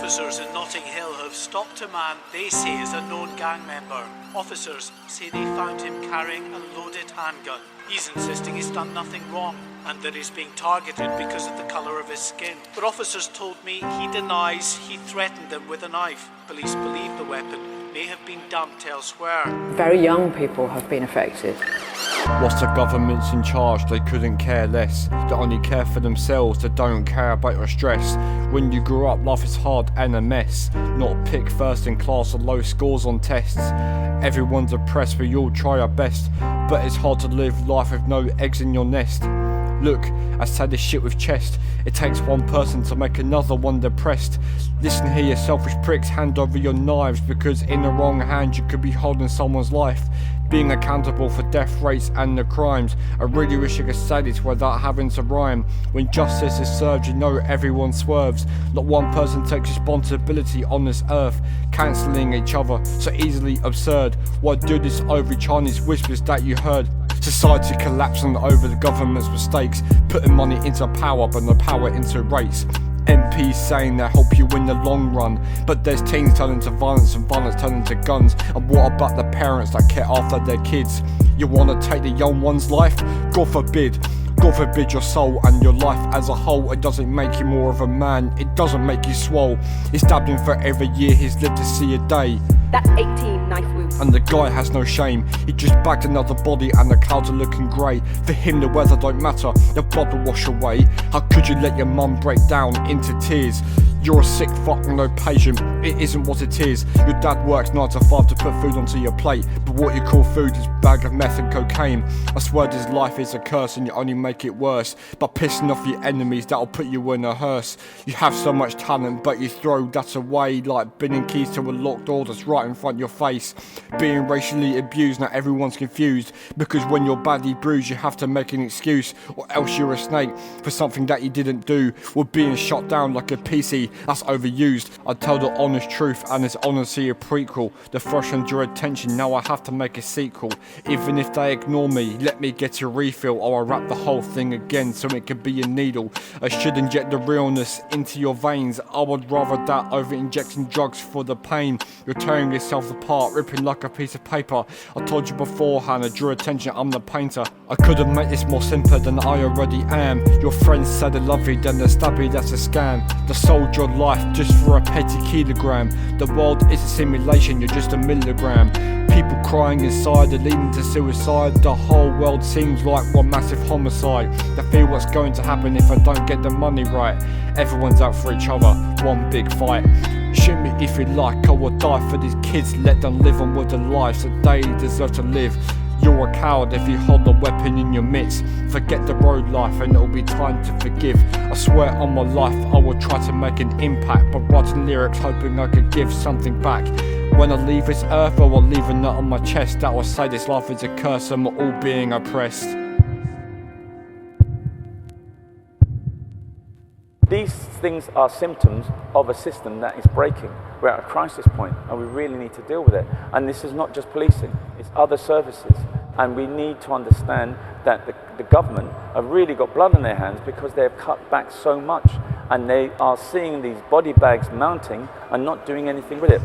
Officers in Notting Hill have stopped a man they say is a known gang member. Officers say they found him carrying a loaded handgun. He's insisting he's done nothing wrong and that he's being targeted because of the colour of his skin. But officers told me he denies he threatened them with a knife. Police believe the weapon may have been dumped elsewhere. Very young people have been affected. Whilst the government's in charge, they couldn't care less. They only care for themselves, they don't care about your stress. When you grew up, life is hard and a mess. Not picked first in class or low scores on tests. Everyone's oppressed, we all try our best. But it's hard to live life with no eggs in your nest. Look, I say this shit with chest. It takes one person to make another one depressed. Listen here, you selfish pricks, hand over your knives, because in the wrong hand you could be holding someone's life. Being accountable for death rates and the crimes. I really wish I could say this without having to rhyme. When justice is served, you know everyone swerves. Not one person takes responsibility on this earth, cancelling each other, so easily absurd. Why do this over Chinese whispers that you heard? Society collapsing over the government's mistakes, putting money into power but no power into rates. MPs saying they help you in the long run, but there's teens turning to violence and violence turning to guns. And what about the parents that care after their kids? You wanna take the young one's life? God forbid. God forbid your soul and your life as a whole. It doesn't make you more of a man, it doesn't make you swole. He stabbed him for every year he's lived to see a day. That's 18 knife wounds. And the guy has no shame. He just bagged another body and the clouds are looking grey. For him the weather don't matter, the blood will wash away. How could you let your mum break down into tears? You're a sick fuck, no patient, it isn't what it is. Your dad works 9 to 5 to put food onto your plate, but what you call food is a bag of meth and cocaine. I swear this life is a curse and you only make it worse by pissing off your enemies that'll put you in a hearse. You have so much talent but you throw that away like binning keys to a locked door that's right in front of your face. Being racially abused, now everyone's confused, because when you're badly bruised you have to make an excuse, or else you're a snake for something that you didn't do. We're being shot down like a PC that's overused. I tell the honest truth and it's honestly a prequel. The thrust and your attention, now I have to make a sequel. Even if they ignore me, let me get a refill, or I'll wrap the whole thing again so it could be a needle. I should inject the realness into your veins. I would rather that over injecting drugs for the pain. You're tearing yourself apart, ripping like a piece of paper. I told you beforehand, I drew attention, I'm the painter. I couldn't make this more simple than I already am. Your friends say they love you, then they stab you, that's a scam. They sold your life just for a petty kilogram. The world is a simulation, you're just a milligram. People crying inside, they're leading to suicide. The whole world seems like one massive homicide. They feel what's going to happen if I don't get the money right. Everyone's out for each other, one big fight. Shoot me if you like, I will die for these kids. Let them live on with the lives that they deserve to live. You're a coward if you hold a weapon in your midst. Forget the road life and it'll be time to forgive. I swear on my life I will try to make an impact by writing lyrics hoping I could give something back. When I leave this earth I will leave a note on my chest that will say this life is a curse and we're all being oppressed. These things are symptoms of a system that is breaking. We're at a crisis point and we really need to deal with it. And this is not just policing, it's other services. And we need to understand that the government have really got blood on their hands because they have cut back so much. And they are seeing these body bags mounting and not doing anything with it.